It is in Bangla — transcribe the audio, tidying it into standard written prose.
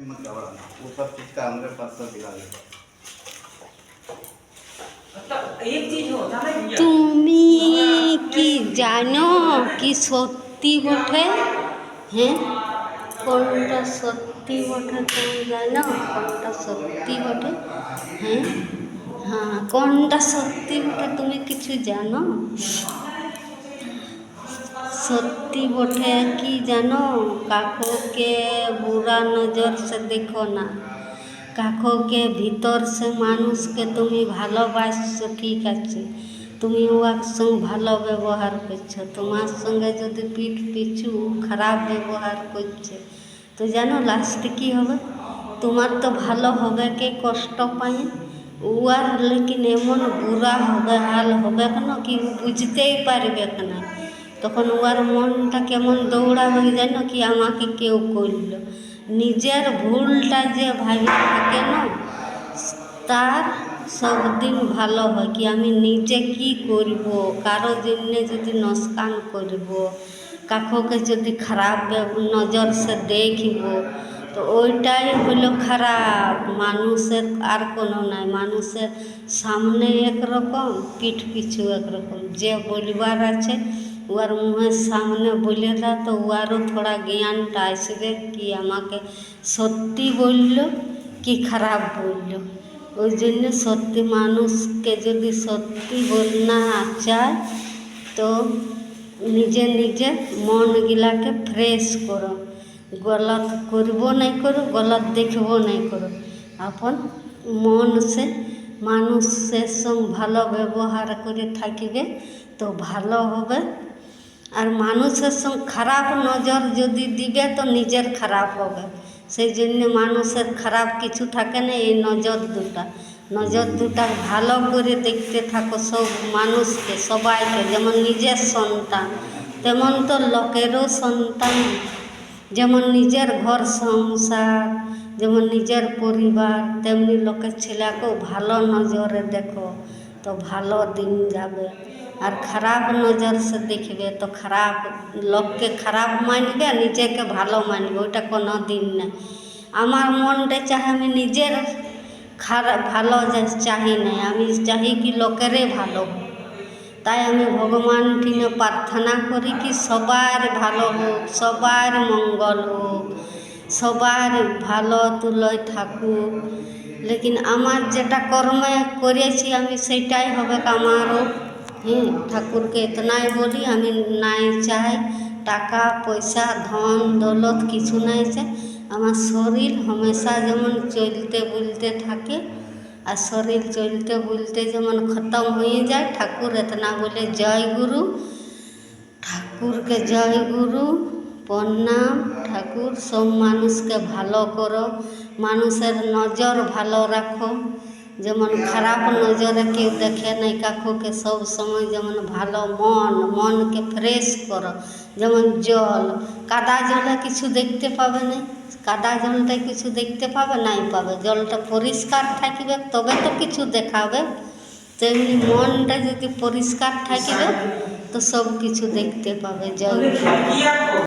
मत घबराना, वो सब चीज का हमारे पास सब इलाज है। एक चीज होता है भैया, তুমি কি জানো কি সত্যি বটে? হ্যাঁ, কোনটা সত্যি বটে তুমি জানো? কোনটা সত্যি বটে? হ্যাঁ, হ্যাঁ, কোনটা সত্যি বটে তুমি কিছু জানো? सत्ती बोटे कि जानो, काको के बुरा नज़र से देखो ना, काको के भीतर से मानुष के तुम्हें ভালোবাসছো ঠিক আছে, তুমি ওর সঙ্গে ভালো ব্যবহার করছো, তোমার সঙ্গে যদি পিঠ পিছু খারাপ ব্যবহার করছে তো জানো লাস্টে কী হবে? তোমার তো ভালো হবে কে কষ্ট পায় উয়ার, লেকিন এমন বুড়া হবে হাল হবে কেন কি বুঝতেই পারবে না। তখন ওর মনটা কেমন দৌড়াবে জানো কি আমাকে কেউ করলো। নিজের ভুলটা যে ভাবি থাকে না তার সব দিন ভালো হয় কি আমি নিজে কি করব, কারো জন্যে যদি নস্কান করব, কাকুকে যদি খারাপ নজর সে দেখব তো ওইটাই হলো খারাপ। মানুষের আর কোনো নাই, মানুষের সামনে একরকম পিঠ পিছু একরকম, যে বলবার আছে ওর মুহের সামনে বলে দাও তো ওরও থোড়া জ্ঞানটা আসবে কি আমাকে সত্যি বলল কি খারাপ বলল। ওই জন্য সত্যি মানুষকে যদি সত্যি বলনা চায় তো নিজে নিজে মনগুলাকে ফ্রেশ করো, গলত করবো নাই করো, গলত দেখবো নাই করো, আপন মন সে মানুষের সঙ্গে ভালো ব্যবহার করে থাকবে তো ভালো হবে। আর মানুষের সঙ্গে খারাপ নজর যদি দিবে তো নিজের খারাপ হবে। সেই জন্য মানুষের খারাপ কিছু থাকে না, এই নজর দুটা ভালো করে দেখতে থাকো সব মানুষকে, সবাইকে, যেমন নিজের সন্তান তেমন তো লোকেরও সন্তান, যেমন নিজের ঘর সংসার, যেমন নিজের পরিবার তেমনি লোকের ছেলেকেও ভালো নজরে দেখো তো ভালো দিন যাবে। আর খারাপ নজর সে দেখবে তো খারাপ লোককে খারাপ মানবে, নিজেকে ভালো মানবে, ওইটা কোনো দিন না। আমার মনটা চাহে আমি নিজের খারাপ ভালো চাহি না, আমি চাহি কি লোকেরে ভালো। তাই আমি ভগবান ঠিনে প্রার্থনা করি কি সবার ভালো হোক, সবার মঙ্গল হোক, সবার ভালো তুলয় থাকুক। লেকিন আমার যেটা কর্মে করেছি আমি সেইটাই হবে আমারও। হ্যাঁ, ঠাকুরকে এতনাই বলি আমি নাই চাই টাকা পয়সা ধন দৌলত কিছু নাই চাই, আমার শরীর হামেশা যেমন চলতে বুলতে থাকে আর শরীর চলতে বুলতে যেমন খতম হয়ে যায়, ঠাকুর এতনা বলে জয় গুরু, ঠাকুরকে জয় গুরু প্রণাম। ঠাকুর সব মানুষকে ভালো করো, মানুষের নজর ভালো রাখো, যেমন খারাপ নজরে কেউ দেখে নাই কাকুকে, সব সময় যেমন ভালো মনকে ফ্রেশ করো। যেমন জল, কাদা জলে কিছু দেখতে পাবে না, কাদা জলটা কিছু দেখতে পাবে নাই পাবে, জলটা পরিষ্কার থাকবে তবে তো কিছু দেখাবে। তেমনি মনটা যদি পরিষ্কার থাকবে তো সব কিছু দেখতে পাবে। জয়।